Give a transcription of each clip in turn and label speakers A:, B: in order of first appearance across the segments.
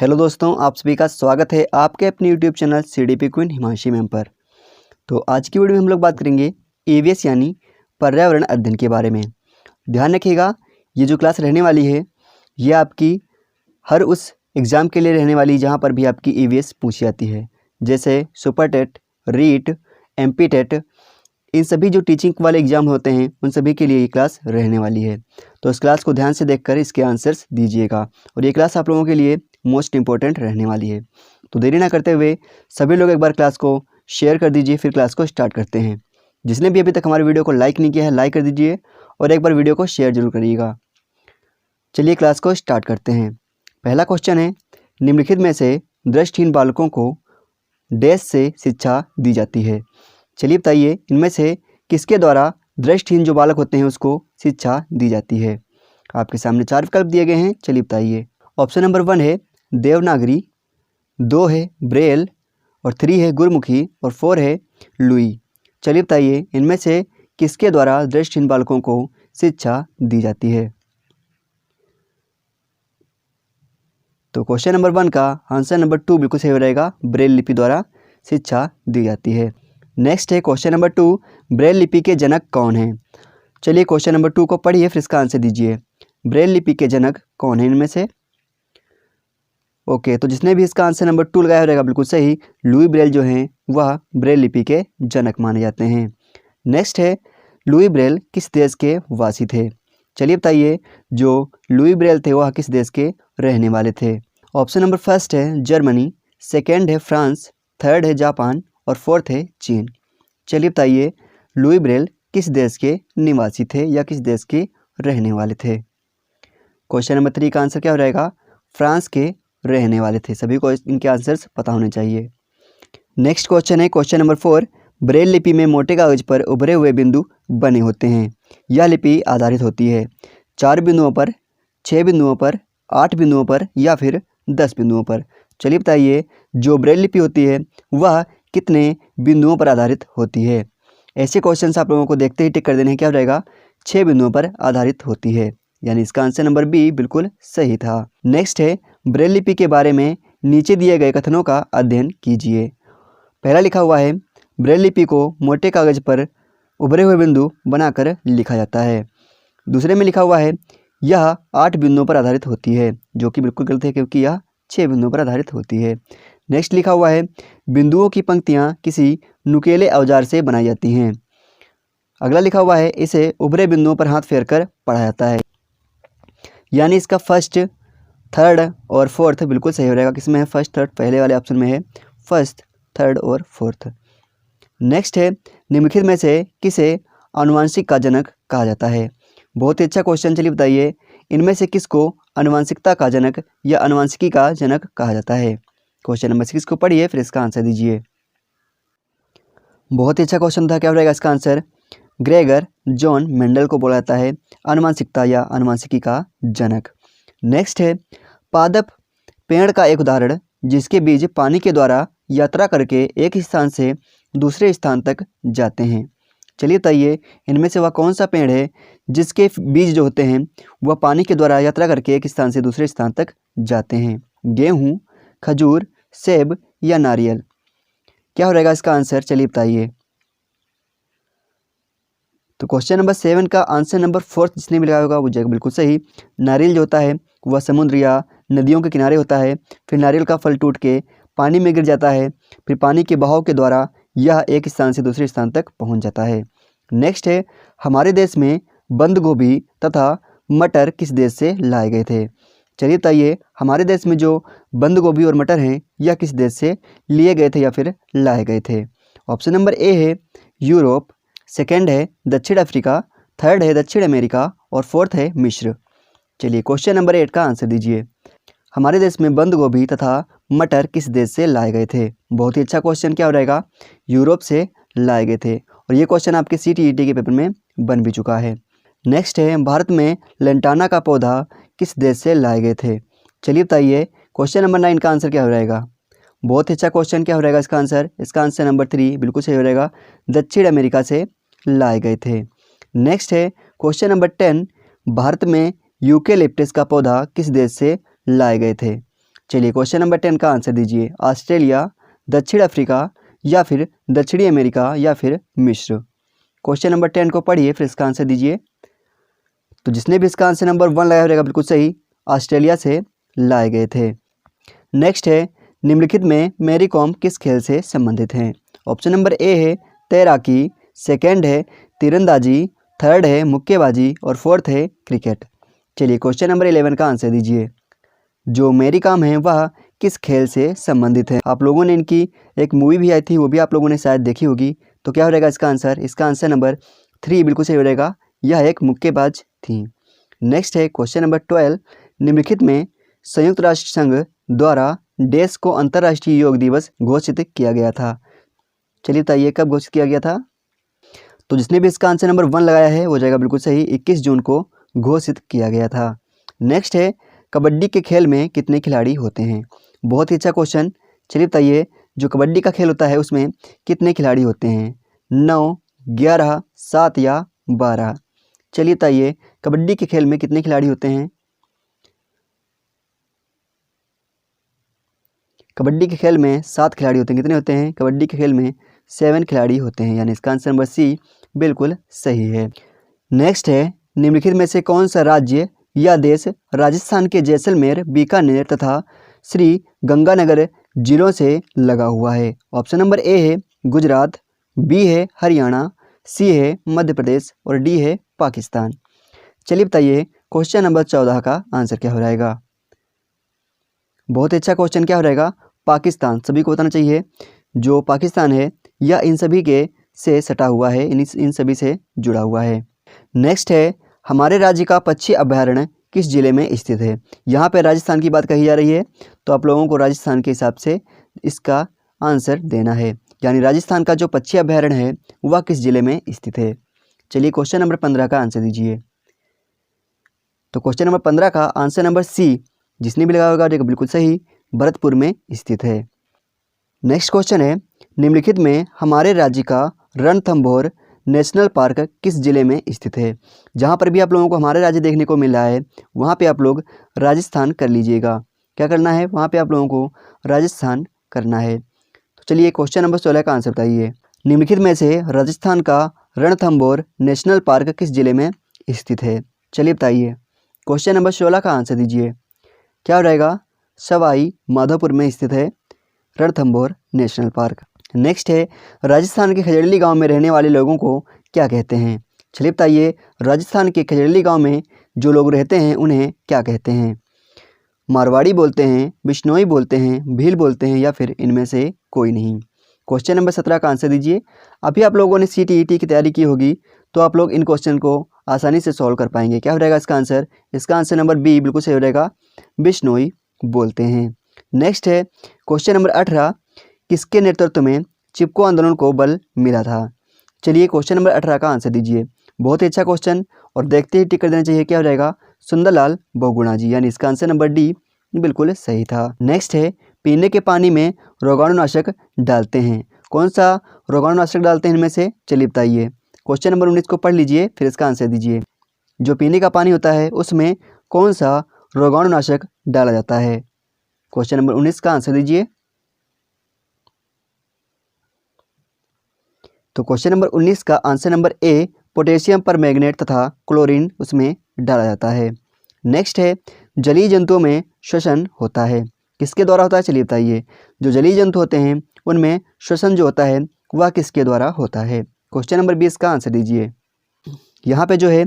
A: Hello दोस्तों, आप सभी का स्वागत है आपके अपने YouTube channel CDP queen Himanshi ma'am पर। तो आज की वीडियो में हम लोग बात करेंगे ईवीएस यानी पर्यावरण अध्ययन के बारे में। ध्यान रखिएगा, ये जो क्लास रहने वाली है ये आपकी हर उस एग्ज़ाम के लिए रहने वाली जहाँ पर भी आपकी ईवीएस पूछी जाती है, जैसे super TET, REET, MP TET, इन सभी जो टीचिंग वाले एग्ज़ाम होते हैं उन सभी के लिए ये क्लास रहने वाली है। तो इस क्लास को ध्यान से देखकर इसके आंसर्स दीजिएगा और ये क्लास आप लोगों के लिए मोस्ट इम्पोर्टेंट रहने वाली है। तो देरी ना करते हुए सभी लोग एक बार क्लास को शेयर कर दीजिए, फिर क्लास को स्टार्ट करते हैं। जिसने भी अभी तक हमारे वीडियो को लाइक नहीं किया है लाइक कर दीजिए और एक बार वीडियो को शेयर जरूर करिएगा। चलिए क्लास को स्टार्ट करते हैं। पहला क्वेश्चन है, निम्नलिखित में से दृष्टिहीन बालकों को डैश से शिक्षा दी जाती है। चलिए बताइए, इनमें से किसके द्वारा दृष्टिहीन जो बालक होते हैं उसको शिक्षा दी जाती है। आपके सामने 4 विकल्प दिए गए हैं, चलिए बताइए। ऑप्शन नंबर 1 है देवनागरी, 2 है ब्रेल और 3 है गुरमुखी और 4 है लुई। चलिए बताइए, इनमें से किसके द्वारा दृष्टिहीन बालकों को शिक्षा दी जाती है। तो क्वेश्चन नंबर 1 का आंसर नंबर 2 बिल्कुल सही हो रहेगा, ब्रेल लिपि द्वारा शिक्षा दी जाती है। नेक्स्ट है क्वेश्चन नंबर 2, ब्रेल लिपि के जनक कौन हैं। चलिए क्वेश्चन नंबर 2 को पढ़िए फिर इसका आंसर दीजिए। ब्रेल लिपि के जनक कौन है इनमें से। ओके, तो जिसने भी इसका आंसर नंबर 2 लगाया रहेगा बिल्कुल सही, लुई ब्रेल जो हैं वह ब्रेल लिपि के जनक माने जाते हैं। नेक्स्ट है, लुई ब्रेल किस देश के वासी थे। चलिए बताइए, जो लुई ब्रेल थे वह किस देश के रहने वाले थे। ऑप्शन नंबर 1 है जर्मनी, 2 है फ्रांस, 3 है जापान और 4 है चीन। चलिए बताइए, लुई ब्रेल किस देश के निवासी थे या किस देश के रहने वाले थे। क्वेश्चन नंबर 3 का आंसर क्या हो जाएगा, फ्रांस के रहने वाले थे। सभी को इनके आंसर्स पता होने चाहिए। नेक्स्ट क्वेश्चन है क्वेश्चन नंबर 4, ब्रेल लिपि में मोटे कागज पर उभरे हुए बिंदु बने होते हैं। यह लिपि आधारित होती है 4 बिंदुओं पर, 6 बिंदुओं पर, 8 बिंदुओं पर या फिर 10 बिंदुओं पर। चलिए बताइए, जो ब्रेल लिपि होती है वह कितने बिंदुओं पर आधारित होती है। ऐसे क्वेश्चंस आप लोगों को देखते ही टिक कर देने हैं, क्या हो जाएगा, 6 बिंदुओं पर आधारित होती है, यानी इसका आंसर नंबर बी बिल्कुल सही था। नेक्स्ट है, ब्रेल लिपि के बारे में नीचे दिए गए कथनों का अध्ययन कीजिए। पहला लिखा हुआ है, ब्रेल लिपि को मोटे कागज पर उभरे हुए बिंदु बनाकर लिखा जाता है। दूसरे में लिखा हुआ है, यह 8 बिंदुओं पर आधारित होती है, जो कि बिल्कुल गलत है क्योंकि यह 6 बिंदुओं पर आधारित होती है। नेक्स्ट लिखा हुआ है, बिंदुओं की पंक्तियां किसी नुकीले औजार से बनाई जाती हैं। अगला लिखा हुआ है, इसे उभरे बिंदुओं पर हाथ फेरकर पढ़ा जाता है, यानी इसका फर्स्ट, थर्ड और फोर्थ बिल्कुल सही हो रहेगा। किसमें है फर्स्ट थर्ड, पहले वाले ऑप्शन में है फर्स्ट, थर्ड और फोर्थ। नेक्स्ट है, निम्नलिखित में से किसे आनुवंशिक का जनक कहा जाता है। बहुत ही अच्छा क्वेश्चन, चलिए बताइए, इनमें से किसको आनुवंशिकता का जनक या आनुवंशिकी का जनक कहा जाता है। क्वेश्चन नंबर 6 को पढ़िए फिर इसका आंसर दीजिए। बहुत ही अच्छा क्वेश्चन था, क्या हो रहेगा इसका आंसर, ग्रेगर जॉन मेंडल को बोला जाता है आनुवंशिकता या आनुवंशिकी का जनक। नेक्स्ट है, पादप पेड़ का एक उदाहरण जिसके बीज पानी के द्वारा यात्रा करके एक स्थान से दूसरे स्थान तक जाते हैं। चलिए बताइए, इनमें से वह कौन सा पेड़ है जिसके बीज जो होते हैं वह पानी के द्वारा यात्रा करके एक स्थान से दूसरे स्थान तक जाते हैं। गेहूँ, खजूर, सेब या नारियल। क्या हो रहेगा इसका आंसर, चलिए बताइए। तो क्वेश्चन नंबर 7 का आंसर नंबर 4 जिसने भी लगाया होगा वो जगह बिल्कुल सही। नारियल जो होता है वह समुद्र या नदियों के किनारे होता है, फिर नारियल का फल टूट के पानी में गिर जाता है, फिर पानी के बहाव के द्वारा यह एक स्थान से दूसरे स्थान तक पहुंच जाता है। नेक्स्ट है, हमारे देश में बंद गोभी तथा मटर किस देश से लाए गए थे। चलिए बताइए, हमारे देश में जो बंद गोभी और मटर हैं यह किस देश से लिए गए थे या फिर लाए गए थे। ऑप्शन नंबर ए है यूरोप, 2 है दक्षिण अफ्रीका, 3 है दक्षिण अमेरिका और 4 है मिस्र। चलिए क्वेश्चन नंबर 8 का आंसर दीजिए। हमारे देश में बंद गोभी तथा मटर किस देश से लाए गए थे। बहुत ही अच्छा क्वेश्चन, क्या हो रहेगा, यूरोप से लाए गए थे और ये क्वेश्चन आपके CTET के पेपर में बन भी चुका है। नेक्स्ट है, भारत में लेंटाना का पौधा किस देश से लाए गए थे। चलिए बताइए, क्वेश्चन नंबर 9 का आंसर क्या हो रहेगा। बहुत ही अच्छा क्वेश्चन, क्या हो रहेगा इसका आंसर, इसका आंसर नंबर 3 बिल्कुल सही हो रहेगा, दक्षिण अमेरिका से लाए गए थे। नेक्स्ट है क्वेश्चन नंबर 10, भारत में यूकेलिप्टस का पौधा किस देश से लाए गए थे। चलिए क्वेश्चन नंबर 10 का आंसर दीजिए। ऑस्ट्रेलिया, दक्षिण अफ्रीका या फिर दक्षिणी अमेरिका या फिर मिस्र। क्वेश्चन नंबर 10 को पढ़िए फिर इसका आंसर दीजिए। तो जिसने भी इसका आंसर नंबर 1 लगाया रहेगा बिल्कुल सही, ऑस्ट्रेलिया से लाए गए थे। नेक्स्ट है, निम्नलिखित में मैरी कॉम किस खेल से संबंधित हैं? ऑप्शन नंबर ए है तैराकी, सेकंड है तीरंदाजी, थर्ड है मुक्केबाजी और फोर्थ है क्रिकेट। चलिए क्वेश्चन नंबर 11 का आंसर दीजिए। जो मैरी कॉम है वह किस खेल से संबंधित है? आप लोगों ने इनकी एक मूवी भी आई थी, वो भी आप लोगों ने शायद देखी होगी। तो क्या हो रहेगा इसका आंसर? इसका आंसर नंबर 3 बिल्कुल सही हो रहेगा, यह एक मुक्केबाज थी। नेक्स्ट है क्वेश्चन नंबर 12, निम्नलिखित में संयुक्त राष्ट्र संघ द्वारा देश को अंतर्राष्ट्रीय योग दिवस घोषित किया गया था। चलिए बताइए कब घोषित किया गया था? तो जिसने भी इसका आंसर नंबर 1 लगाया है वो जाएगा बिल्कुल सही, 21 जून को घोषित किया गया था। नेक्स्ट है, कबड्डी के खेल में कितने खिलाड़ी होते हैं? बहुत ही अच्छा क्वेश्चन। चलिए बताइए, जो कबड्डी का खेल होता है उसमें कितने खिलाड़ी होते हैं? 9, 11, 7 या 12? चलिए बताइए, कबड्डी के खेल में कितने खिलाड़ी होते हैं? कबड्डी के खेल में 7 खिलाड़ी होते हैं। कितने होते हैं? कबड्डी के खेल में 7 खिलाड़ी होते हैं, यानी इसका आंसर नंबर सी बिल्कुल सही है। नेक्स्ट है, निम्नलिखित में से कौन सा राज्य या देश राजस्थान के जैसलमेर, बीकानेर तथा श्री गंगानगर जिलों से लगा हुआ है? ऑप्शन नंबर ए है गुजरात, बी है हरियाणा, सी है मध्य प्रदेश और डी है पाकिस्तान। चलिए बताइए, क्वेश्चन नंबर 14 का आंसर क्या हो जाएगा? बहुत अच्छा क्वेश्चन, क्या हो रहेगा? पाकिस्तान। सभी को बताना चाहिए, जो पाकिस्तान है यह इन सभी के से सटा हुआ है, इन सभी से जुड़ा हुआ है। नेक्स्ट है, हमारे राज्य का पक्षी अभयारण्य किस जिले में स्थित है? यहाँ पे राजस्थान की बात कही जा रही है, तो आप लोगों को राजस्थान के हिसाब से इसका आंसर देना है, यानी राजस्थान का जो पक्षी अभयारण्य है वह किस जिले में स्थित है? चलिए क्वेश्चन नंबर 15 का आंसर दीजिए। तो क्वेश्चन नंबर 15 का आंसर नंबर सी, जिसने भी लगाया होगा देखो बिल्कुल सही, भरतपुर में स्थित है। नेक्स्ट क्वेश्चन है, निम्नलिखित में हमारे राज्य का रणथंभौर नेशनल पार्क किस जिले में स्थित है? जहाँ पर भी आप लोगों को हमारे राज्य देखने को मिल रहा है वहाँ पे आप लोग राजस्थान कर लीजिएगा। क्या करना है? वहाँ पे आप लोगों को राजस्थान करना है। तो चलिए क्वेश्चन नंबर 16 का आंसर बताइए। निम्नलिखित में से राजस्थान का रणथंभौर नेशनल पार्क किस जिले में स्थित है? चलिए बताइए, क्वेश्चन नंबर 16 का आंसर दीजिए। क्या हो रहेगा? सवाई माधोपुर में स्थित है रणथंभौर नेशनल पार्क। नेक्स्ट है, राजस्थान के खजड़ली गांव में रहने वाले लोगों को क्या कहते हैं? चलिए बताइए, राजस्थान के खजड़ली गांव में जो लोग रहते हैं उन्हें क्या कहते हैं? मारवाड़ी बोलते हैं, बिश्नोई बोलते हैं, भील बोलते हैं या फिर इनमें से कोई नहीं? क्वेश्चन नंबर 17 का आंसर दीजिए। अभी आप लोगों ने CTET की तैयारी की होगी तो आप लोग इन क्वेश्चन को आसानी से सॉल्व कर पाएंगे। क्या हो रहेगा इसका आंसर? इसका आंसर नंबर बी बिल्कुल सही हो रहेगा, बिश्नोई बोलते हैं। नेक्स्ट है क्वेश्चन नंबर 18, किसके नेतृत्व में चिपको आंदोलन को बल मिला था? चलिए क्वेश्चन नंबर 18 का आंसर दीजिए। बहुत ही अच्छा क्वेश्चन और देखते ही टिक कर देना चाहिए। क्या हो जाएगा? सुंदरलाल बहुगुणा जी, यानी इसका आंसर नंबर डी बिल्कुल सही था। नेक्स्ट है, पीने के पानी में रोगाणुनाशक डालते हैं, कौन सा रोगाणुनाशक डालते हैं इनमें से? चलिए बताइए। क्वेश्चन नंबर 19 को पढ़ लीजिए फिर इसका आंसर दीजिए। जो पीने का पानी होता है उसमें कौन सा रोगाणुनाशक डाला जाता है? क्वेश्चन नंबर 19 का आंसर दीजिए। तो क्वेश्चन नंबर 19 का answer number A, potassium permanganate तथा क्लोरीन उसमें डाला जाता है। नेक्स्ट है, जलीय जंतुओं में श्वसन होता है, किसके द्वारा होता है? चलिए बताइए। जो जलीय जंतु होते हैं उनमें श्वसन जो होता है वह किसके द्वारा होता है? क्वेश्चन नंबर 20 का आंसर दीजिए। यहाँ पे जो है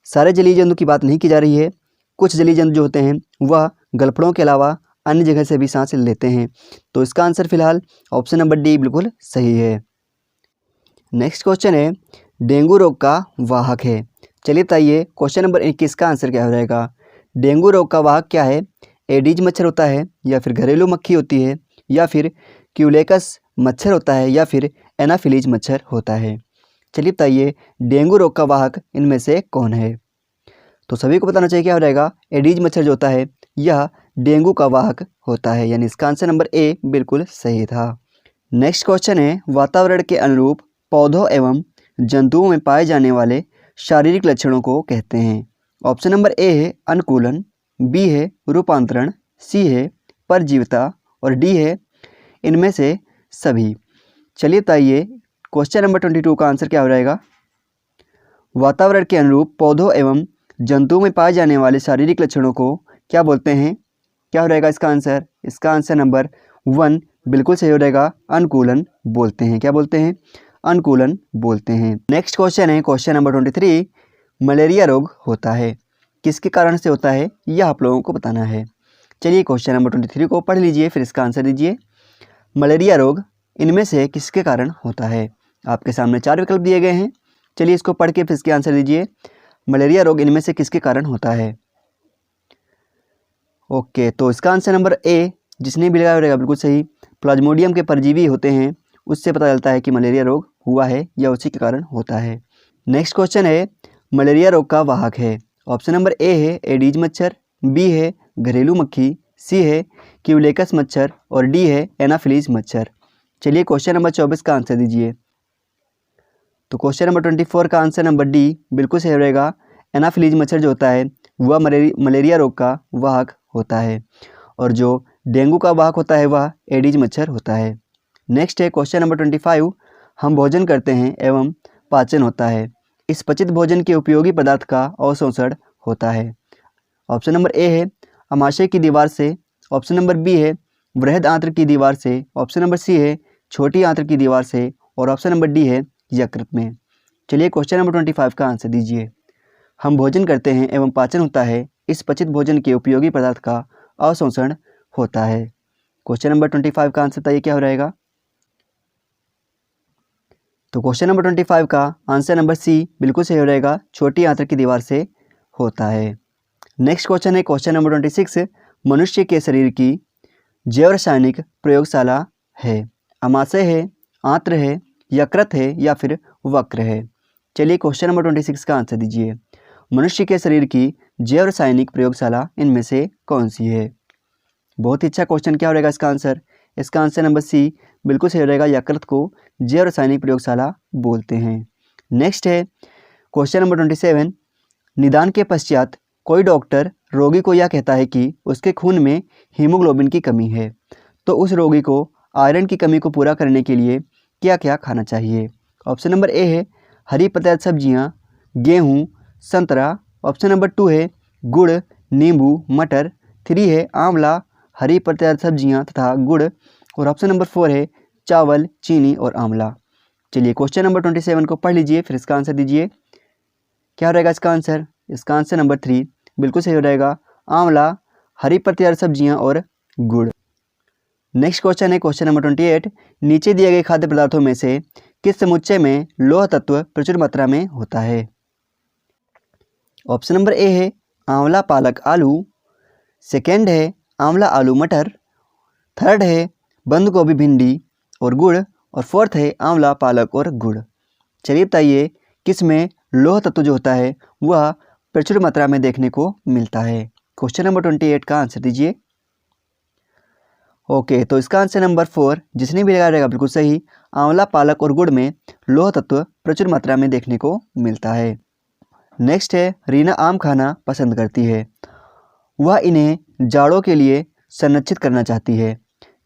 A: सारे जलीय जंतु की बात नहीं की जा रही है, कुछ जलीय जंतु जो होते हैं वह गलफड़ों के अलावा अन्य जगह से भी सांस लेते हैं, तो इसका आंसर फिलहाल ऑप्शन नंबर डी बिल्कुल सही है। नेक्स्ट क्वेश्चन है, डेंगू रोग का वाहक है। चलिए बताइए, क्वेश्चन नंबर 21 का आंसर क्या हो जाएगा? डेंगू रोग का वाहक क्या है? एडीज मच्छर होता है या फिर घरेलू मक्खी होती है या फिर क्यूलेकस मच्छर होता है या फिर एनाफिलीज मच्छर होता है? चलिए बताइए, डेंगू रोग का वाहक इनमें से कौन है? तो सभी को बताना चाहिए क्या हो जाएगा? एडीज मच्छर जो होता है यह डेंगू का वाहक होता है, यानी इसका आंसर नंबर ए बिल्कुल सही था। नेक्स्ट क्वेश्चन है, वातावरण के अनुरूप पौधों एवं जंतुओं में पाए जाने वाले शारीरिक लक्षणों को कहते हैं। ऑप्शन नंबर ए है अनुकूलन, बी है रूपांतरण, सी है परजीविता और डी है इनमें से सभी। चलिए बताइए क्वेश्चन नंबर 22 का आंसर क्या हो जाएगा। वातावरण के अनुरूप पौधों एवं जंतुओं में पाए जाने वाले शारीरिक लक्षणों को क्या बोलते हैं? क्या हो जाएगा इसका आंसर? इसका आंसर नंबर 1 बिल्कुल सही हो जाएगा, अनुकूलन बोलते हैं। क्या बोलते हैं? अनुकूलन बोलते हैं। नेक्स्ट क्वेश्चन है क्वेश्चन नंबर 23, मलेरिया रोग होता है किसके कारण से होता है, यह आप लोगों को बताना है। चलिए क्वेश्चन नंबर 23 को पढ़ लीजिए, फिर इसका आंसर दीजिए। मलेरिया रोग इनमें से किसके कारण होता है? आपके सामने 4 विकल्प दिए गए हैं। चलिए इसको पढ़ के फिर इसके आंसर दीजिए। मलेरिया रोग इनमें से किसके कारण होता है? ओके, तो इसका आंसर नंबर ए, जिसने भी लगाया रहेगा बिल्कुल सही। प्लाज्मोडियम के परजीवी होते हैं, उससे पता चलता है कि मलेरिया रोग हुआ है या उसी के कारण होता है। नेक्स्ट क्वेश्चन है मलेरिया रोग का वाहक है। ऑप्शन नंबर ए है एडीज मच्छर, बी है घरेलू मक्खी, सी है क्यूलेकस मच्छर और डी है एनाफिलीज मच्छर। चलिए क्वेश्चन नंबर 24 का आंसर दीजिए। तो क्वेश्चन नंबर 24 का आंसर नंबर डी बिल्कुल सही रहेगा। एनाफिलीज मच्छर जो होता है वह मलेरिया रोग का वाहक होता है और जो डेंगू का वाहक होता है वह एडीज मच्छर होता है। नेक्स्ट है क्वेश्चन नंबर 25, हम भोजन करते हैं एवं पाचन होता है, इस पचित भोजन के उपयोगी पदार्थ का अवशोषण होता है। ऑप्शन नंबर ए है अमाशय की दीवार से, ऑप्शन नंबर बी है वृहद आंत्र की दीवार से, ऑप्शन नंबर सी है छोटी आंत्र की दीवार से और ऑप्शन नंबर डी है यकृत में। चलिए क्वेश्चन नंबर 25 का आंसर दीजिए। हम भोजन करते हैं एवं पाचन होता है, इस पचित भोजन के उपयोगी पदार्थ का अवशोषण होता है। क्वेश्चन नंबर 25 का आंसर बताइए क्या हो रहेगा। तो क्वेश्चन नंबर 25 का आंसर नंबर सी बिल्कुल सही हो रहेगा, छोटी आंत्र की दीवार से होता है। नेक्स्ट क्वेश्चन है क्वेश्चन नंबर 26, मनुष्य के शरीर की जैव रासायनिक प्रयोगशाला है, अमाशय है, आंत्र है, यकृत है या फिर वक्र है। चलिए क्वेश्चन नंबर 26 का आंसर दीजिए। मनुष्य के शरीर की जैव रासायनिक प्रयोगशाला इनमें से कौन सी है? बहुत ही अच्छा क्वेश्चन। क्या हो रहेगा इसका आंसर? इसका आंसर नंबर सी बिल्कुल सही रहेगा, यकृत को जैव रासायनिक प्रयोगशाला बोलते हैं। नेक्स्ट है क्वेश्चन नंबर 27, निदान के पश्चात कोई डॉक्टर रोगी को यह कहता है कि उसके खून में हीमोग्लोबिन की कमी है, तो उस रोगी को आयरन की कमी को पूरा करने के लिए क्या क्या खाना चाहिए? ऑप्शन नंबर ए है हरी पत्तेदार सब्जियां, गेहूँ, संतरा, ऑप्शन नंबर 2 है गुड़, नींबू, मटर, 3 है आंवला, हरी पत्तेदार सब्जियां तथा गुड़ और ऑप्शन नंबर 4 है चावल, चीनी और आंवला। चलिए क्वेश्चन नंबर 27 को पढ़ लीजिए, फिर इसका आंसर दीजिए। क्या रहेगा इसका आंसर? इसका आंसर नंबर 3 बिल्कुल सही हो जाएगा, आंवला, हरी पत्तेदार सब्जियां और गुड़। नेक्स्ट क्वेश्चन है क्वेश्चन नंबर 28, नीचे दिए गए खाद्य पदार्थों में से किस समुच्चय में लौह तत्व प्रचुर मात्रा में होता है? ऑप्शन नंबर ए है आंवला पालक आलू, सेकेंड है आंवला आलू मटर, थर्ड है बंद गोभी भिंडी और गुड़ और फोर्थ है आंवला पालक और गुड़। चलिए बताइए किस में लौह तत्व जो होता है वह प्रचुर मात्रा में देखने को मिलता है? क्वेश्चन नंबर 28 का आंसर दीजिए। ओके, तो इसका आंसर नंबर 4, जिसने भी लगाया रहेगा बिल्कुल सही, आंवला पालक और गुड़ में लौह तत्व प्रचुर मात्रा में देखने को मिलता है। नेक्स्ट है रीना आम खाना पसंद करती है, वह इन्हें जाड़ों के लिए संरक्षित करना चाहती है,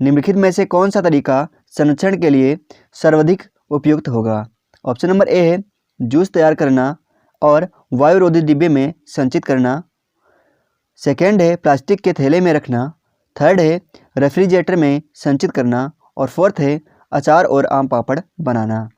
A: निम्नलिखित में से कौन सा तरीका संरक्षण के लिए सर्वाधिक उपयुक्त होगा? ऑप्शन नंबर ए है जूस तैयार करना और वायुरोधी डिब्बे में संचित करना, सेकेंड है प्लास्टिक के थैले में रखना, थर्ड है रेफ्रिजरेटर में संचित करना और फोर्थ है अचार और आम पापड़ बनाना।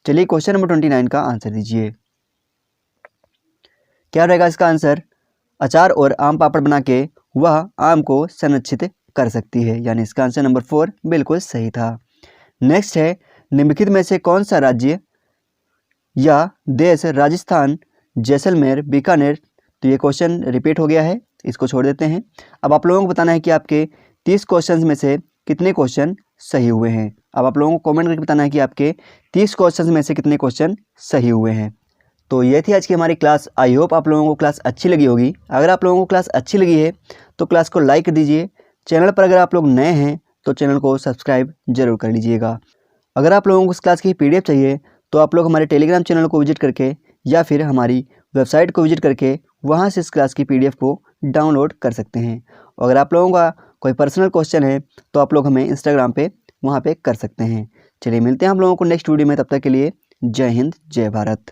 A: चलिए क्वेश्चन नंबर 29 का आंसर दीजिए। क्या रहेगा इसका आंसर? अचार और आम पापड़ बना के वह आम को संरक्षित कर सकती है, यानी इसका आंसर नंबर 4 बिल्कुल सही था। नेक्स्ट है निम्नलिखित में से कौन सा राज्य या देश, राजस्थान, जैसलमेर, बीकानेर, तो ये क्वेश्चन रिपीट हो गया है, इसको छोड़ देते हैं। अब आप लोगों को बताना है कि आपके 30 क्वेश्चन में से कितने क्वेश्चन सही हुए हैं। अब आप लोगों को कमेंट करके बताना है कि आपके 30 क्वेश्चन में से कितने क्वेश्चन सही हुए हैं। तो ये थी आज की हमारी क्लास। आई होप आप लोगों को क्लास अच्छी लगी होगी। अगर आप लोगों को क्लास अच्छी लगी है तो क्लास को लाइक कर दीजिए। चैनल पर अगर आप लोग नए हैं तो चैनल को सब्सक्राइब जरूर कर लीजिएगा। अगर आप लोगों को इस क्लास की PDF चाहिए तो आप लोग हमारे टेलीग्राम चैनल को विजिट करके या फिर हमारी वेबसाइट को विजिट करके वहाँ से इस क्लास की PDF को डाउनलोड कर सकते हैं। अगर आप लोगों का कोई पर्सनल क्वेश्चन है तो आप लोग हमें इंस्टाग्राम पे वहाँ पे कर सकते हैं। चलिए मिलते हैं हम लोगों को नेक्स्ट वीडियो में, तब तक के लिए जय हिंद जय भारत।